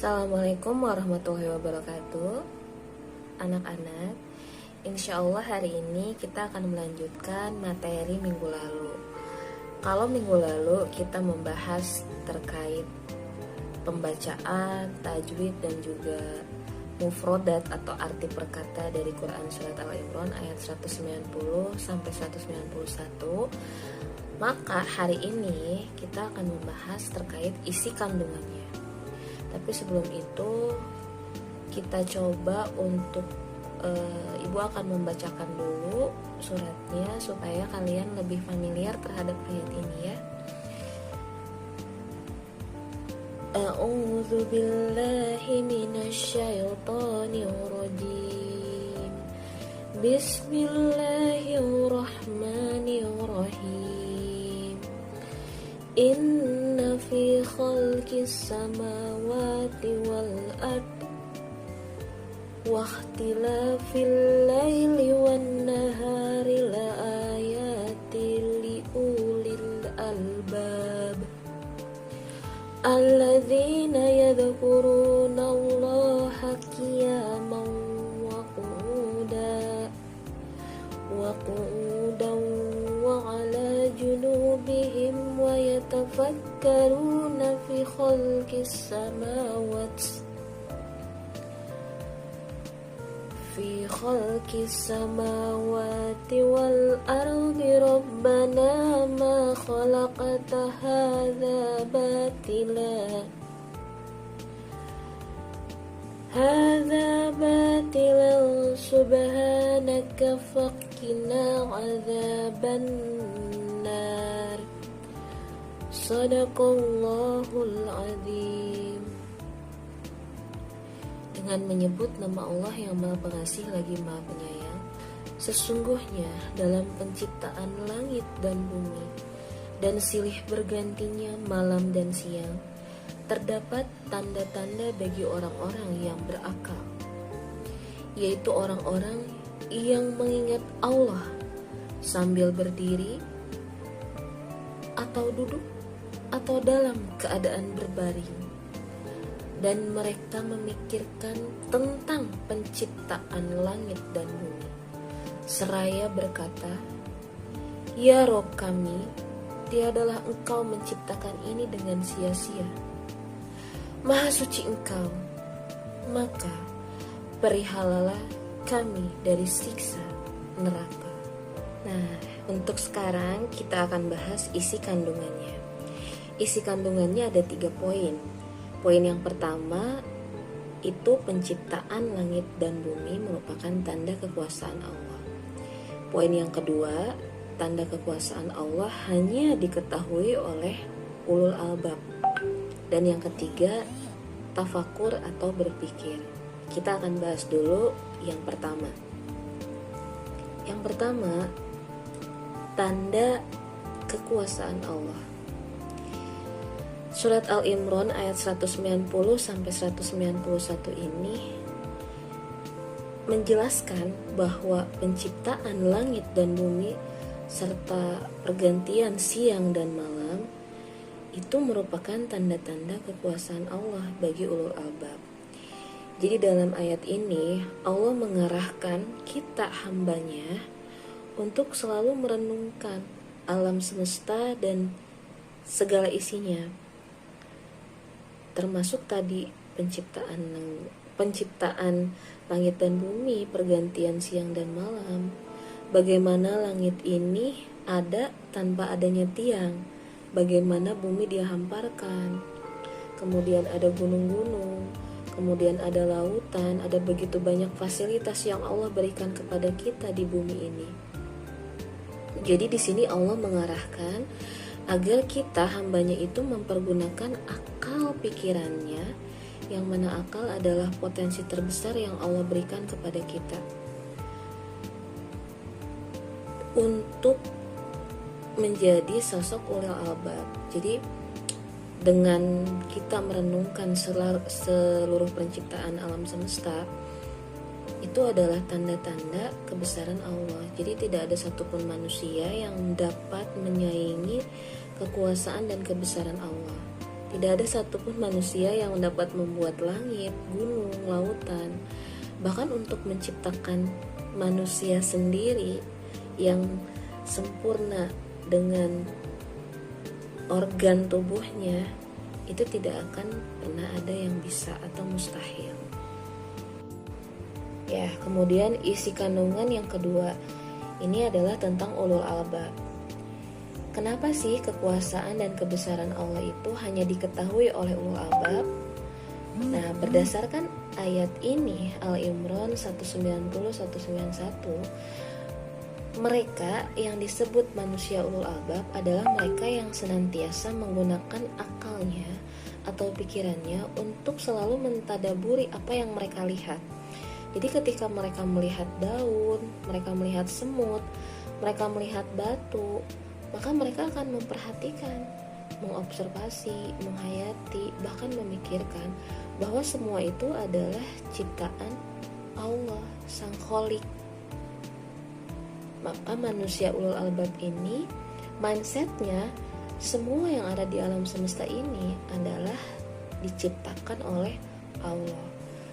Assalamualaikum warahmatullahi wabarakatuh. Anak-anak, insya Allah hari ini kita akan melanjutkan materi minggu lalu. Kalau minggu lalu kita membahas terkait pembacaan, tajwid, dan juga mufrodat atau arti perkata dari Quran Surat Al-Imran ayat 190 sampai 191. Maka hari ini kita akan membahas terkait isi kandungannya. Tapi sebelum itu kita coba untuk Ibu akan membacakan dulu suratnya supaya kalian lebih familiar terhadap ayat ini ya. A'udzu billahi minasyaitonir rajim. Bismillahirrahmanirrahim. Inna fi khalqis samawati wal ardi wa ikhtilafil laili wan nahari la ayatin li ulil albab alladzina yadhkuruna Allaha qiyaman wa qu'udan wa 'ala junubihim wa yatafakkaruna fi khalqis samawati wal ardi rabbana ma khalaqta hadza batilan subhanaka faqina adzaban nar. Shadaqallahul azim. Dengan menyebut nama Allah yang Maha Pengasih lagi Maha Penyayang, sesungguhnya dalam penciptaan langit dan bumi dan silih bergantinya malam dan siang terdapat tanda-tanda bagi orang-orang yang berakal, yaitu orang-orang yang mengingat Allah sambil berdiri atau duduk atau dalam keadaan berbaring, dan mereka memikirkan tentang penciptaan langit dan bumi seraya berkata, Ya Rob kami, tiadalah Engkau menciptakan ini dengan sia-sia. Maha suci Engkau, maka perihalalah kami dari siksa neraka. Nah, untuk sekarang kita akan bahas isi kandungannya. Isi kandungannya ada 3 poin. Poin yang pertama itu penciptaan langit dan bumi merupakan tanda kekuasaan Allah. Poin yang kedua, tanda kekuasaan Allah hanya diketahui oleh ulul albab. Dan yang ketiga, tafakur atau berpikir. Kita akan bahas dulu yang pertama. Yang pertama, tanda kekuasaan Allah. Surat Al-Imran ayat 190 sampai 191 ini menjelaskan bahwa penciptaan langit dan bumi serta pergantian siang dan malam itu merupakan tanda-tanda kekuasaan Allah bagi ulul albab. Jadi dalam ayat ini Allah mengarahkan kita hambanya untuk selalu merenungkan alam semesta dan segala isinya, termasuk tadi penciptaan langit dan bumi, pergantian siang dan malam. Bagaimana langit ini ada tanpa adanya tiang, bagaimana bumi dihamparkan, kemudian ada gunung-gunung, kemudian ada lautan, ada begitu banyak fasilitas yang Allah berikan kepada kita di bumi ini. Jadi di sini Allah mengarahkan agar kita hambanya itu mempergunakan akal pikirannya, yang mana akal adalah potensi terbesar yang Allah berikan kepada kita untuk menjadi sosok ulil albab. Jadi dengan kita merenungkan seluruh penciptaan alam semesta, itu adalah tanda-tanda kebesaran Allah. Jadi tidak ada satupun manusia yang dapat menyaingi kekuasaan dan kebesaran Allah. Tidak ada satupun manusia yang dapat membuat langit, gunung, lautan. Bahkan untuk menciptakan manusia sendiri yang sempurna dengan organ tubuhnya, itu tidak akan pernah ada yang bisa atau mustahil. Ya, kemudian isi kandungan yang kedua, ini adalah tentang ulul albab. Kenapa sih kekuasaan dan kebesaran Allah itu hanya diketahui oleh ulul albab? Nah, berdasarkan ayat ini, Al-Imran 190-191, mereka yang disebut manusia ulul albab adalah mereka yang senantiasa menggunakan akalnya atau pikirannya untuk selalu mentadaburi apa yang mereka lihat. Jadi ketika mereka melihat daun, mereka melihat semut, mereka melihat batu, maka mereka akan memperhatikan, mengobservasi, menghayati, bahkan memikirkan bahwa semua itu adalah ciptaan Allah, Sang Kholik. Maka manusia ulul albab ini, mindsetnya, semua yang ada di alam semesta ini adalah diciptakan oleh Allah.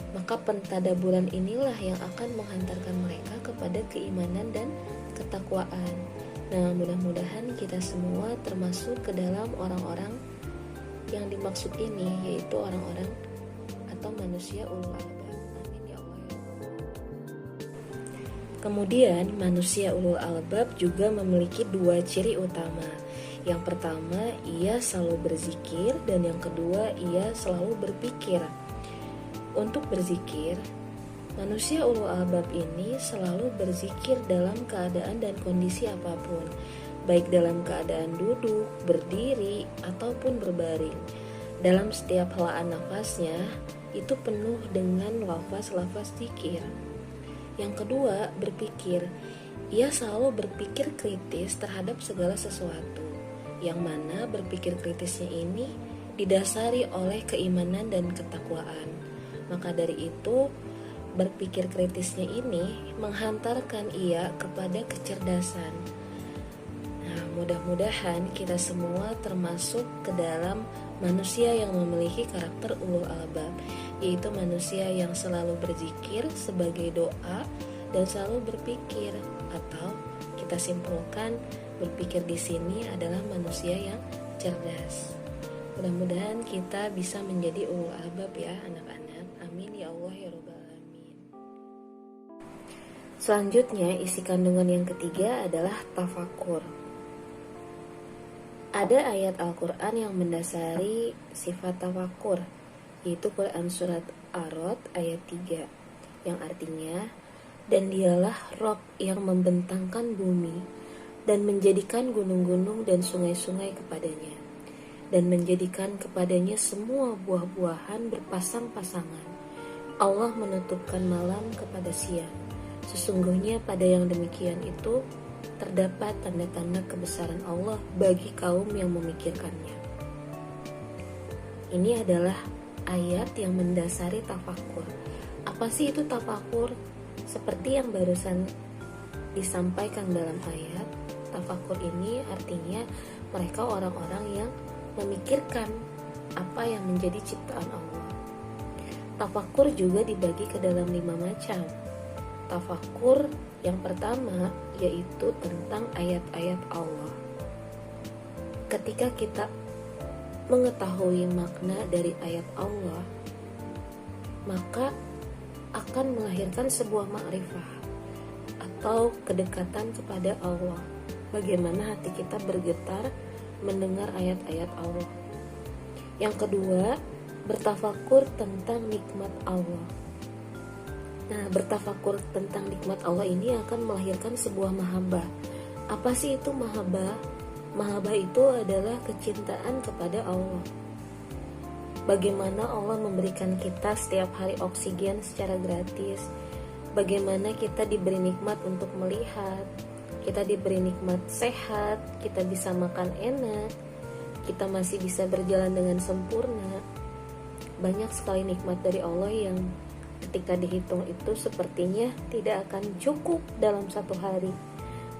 Maka pentadaburan inilah yang akan menghantarkan mereka kepada keimanan dan ketakwaan. Nah, mudah-mudahan kita semua termasuk ke dalam orang-orang yang dimaksud ini, yaitu orang-orang atau manusia ulul albab. Amin ya Allah. Kemudian manusia ulul albab juga memiliki dua ciri utama. Yang pertama, ia selalu berzikir, dan yang kedua, ia selalu berpikir. Untuk berzikir, manusia ulul albab ini selalu berzikir dalam keadaan dan kondisi apapun, baik dalam keadaan duduk, berdiri, ataupun berbaring. Dalam setiap helaan nafasnya, itu penuh dengan lafaz-lafaz zikir. Yang kedua, berpikir. Ia selalu berpikir kritis terhadap segala sesuatu, yang mana berpikir kritisnya ini didasari oleh keimanan dan ketakwaan. Maka dari itu, berpikir kritisnya ini menghantarkan ia kepada kecerdasan. Nah, mudah-mudahan kita semua termasuk ke dalam manusia yang memiliki karakter ulul albab, yaitu manusia yang selalu berzikir sebagai doa dan selalu berpikir, atau kita simpulkan berpikir di sini adalah manusia yang cerdas. Mudah-mudahan kita bisa menjadi ulul albab ya anak-anak. Amin ya Allah ya Rabbal Alamin. Selanjutnya, isi kandungan yang ketiga adalah tafakur. Ada ayat Al-Quran yang mendasari sifat tafakur, yaitu Quran Surat Ar-Rod ayat 3, yang artinya, dan dialah Rob yang membentangkan bumi dan menjadikan gunung-gunung dan sungai-sungai kepadanya, dan menjadikan kepadanya semua buah-buahan berpasang-pasangan. Allah menutupkan malam kepada siang. Sesungguhnya pada yang demikian itu terdapat tanda-tanda kebesaran Allah bagi kaum yang memikirkannya. Ini adalah ayat yang mendasari tafakur. Apa sih itu tafakur? Seperti yang barusan disampaikan dalam ayat, tafakur ini artinya mereka orang-orang yang memikirkan apa yang menjadi ciptaan Allah. Tafakur juga dibagi ke dalam 5 macam. Tafakur yang pertama yaitu tentang ayat-ayat Allah. Ketika kita mengetahui makna dari ayat Allah, maka akan melahirkan sebuah ma'rifah atau kedekatan kepada Allah. Bagaimana hati kita bergetar mendengar ayat-ayat Allah. Yang kedua, bertafakur tentang nikmat Allah. Nah, bertafakur tentang nikmat Allah ini akan melahirkan sebuah mahabbah. Apa sih itu mahabbah? Mahabbah itu adalah kecintaan kepada Allah. Bagaimana Allah memberikan kita setiap hari oksigen secara gratis. Bagaimana kita diberi nikmat untuk melihat. Kita diberi nikmat sehat, kita bisa makan enak, kita masih bisa berjalan dengan sempurna. Banyak sekali nikmat dari Allah yang ketika dihitung itu sepertinya tidak akan cukup dalam satu hari.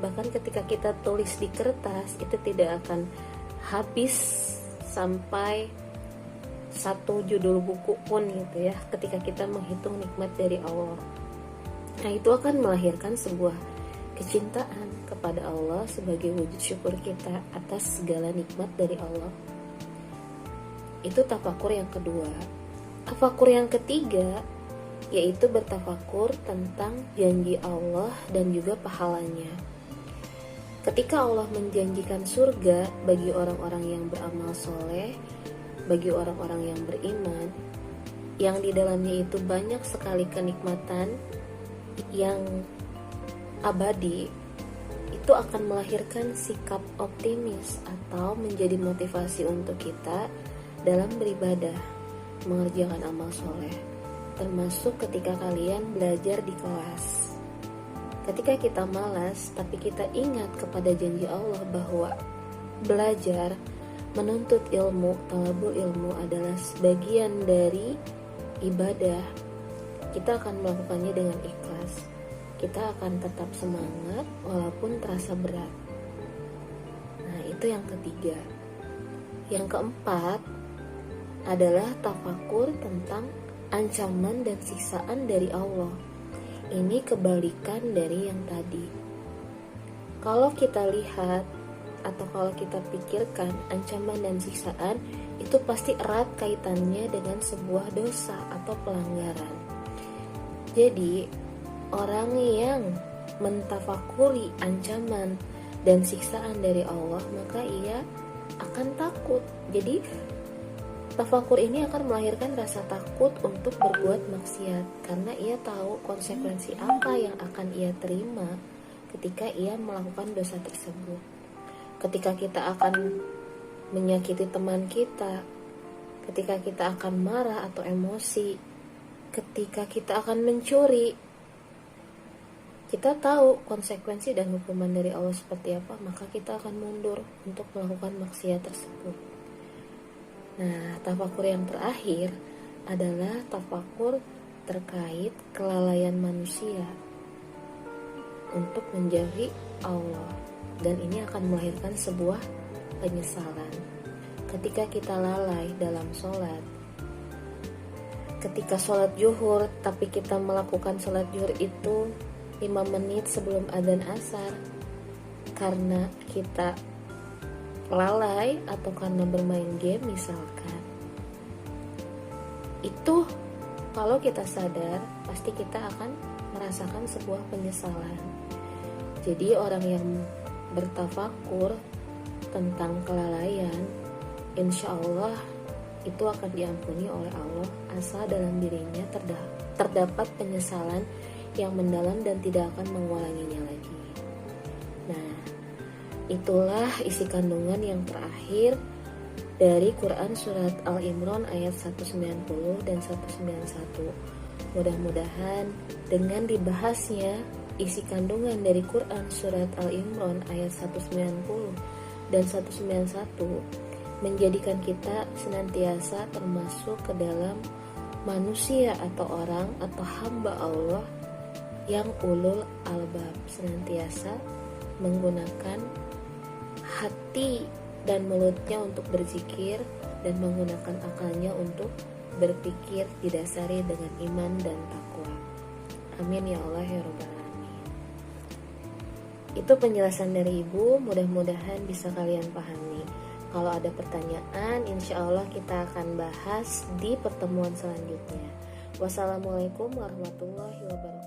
Bahkan ketika kita tulis di kertas itu tidak akan habis sampai satu judul buku pun gitu ya, ketika kita menghitung nikmat dari Allah. Nah, itu akan melahirkan sebuah kecintaan kepada Allah sebagai wujud syukur kita atas segala nikmat dari Allah. Itu tafakur yang kedua. Tafakur yang ketiga yaitu bertafakur tentang janji Allah dan juga pahalanya. Ketika Allah menjanjikan surga bagi orang-orang yang beramal soleh, bagi orang-orang yang beriman, yang di dalamnya itu banyak sekali kenikmatan yang abadi, itu akan melahirkan sikap optimis atau menjadi motivasi untuk kita dalam beribadah, mengerjakan amal soleh, termasuk ketika kalian belajar di kelas. Ketika kita malas, tapi kita ingat kepada janji Allah bahwa belajar, menuntut ilmu, talabul ilmu adalah sebagian dari ibadah, kita akan melakukannya dengan ikhlas. Kita akan tetap semangat walaupun terasa berat. Nah, itu yang ketiga. Yang keempat adalah tafakur tentang ancaman dan siksaan dari Allah. Ini kebalikan dari yang tadi. Kalau kita lihat atau kalau kita pikirkan, ancaman dan siksaan itu pasti erat kaitannya dengan sebuah dosa atau pelanggaran. Jadi orang yang mentafakuri ancaman dan siksaan dari Allah, maka ia akan takut. Jadi tafakur ini akan melahirkan rasa takut untuk berbuat maksiat, karena ia tahu konsekuensi apa yang akan ia terima ketika ia melakukan dosa tersebut. Ketika kita akan menyakiti teman kita, ketika kita akan marah atau emosi, ketika kita akan mencuri, kita tahu konsekuensi dan hukuman dari Allah seperti apa, maka kita akan mundur untuk melakukan maksiat tersebut. Nah, tafakur yang terakhir adalah tafakur terkait kelalaian manusia untuk menjauhi Allah, dan ini akan melahirkan sebuah penyesalan. Ketika kita lalai dalam sholat, ketika sholat zuhur tapi kita melakukan sholat zuhur itu 5 menit sebelum adzan asar, karena kita lalai atau karena bermain game misalkan, itu kalau kita sadar pasti kita akan merasakan sebuah penyesalan. Jadi orang yang bertafakur tentang kelalaian, insya Allah itu akan diampuni oleh Allah asal dalam dirinya terdapat penyesalan yang mendalam dan tidak akan mengulanginya lagi. Nah, itulah isi kandungan yang terakhir dari Quran Surat Al-Imran ayat 190 dan 191. Mudah-mudahan dengan dibahasnya isi kandungan dari Quran Surat Al-Imran ayat 190 dan 191 menjadikan kita senantiasa termasuk ke dalam manusia atau orang atau hamba Allah yang ulul albab, senantiasa menggunakan hati dan mulutnya untuk berzikir dan menggunakan akalnya untuk berpikir didasari dengan iman dan takwa. Amin ya Allah ya Rabbal Alamin. Itu penjelasan dari Ibu, mudah-mudahan bisa kalian pahami. Kalau ada pertanyaan, insya Allah kita akan bahas di pertemuan selanjutnya. Wassalamualaikum warahmatullahi wabarakatuh.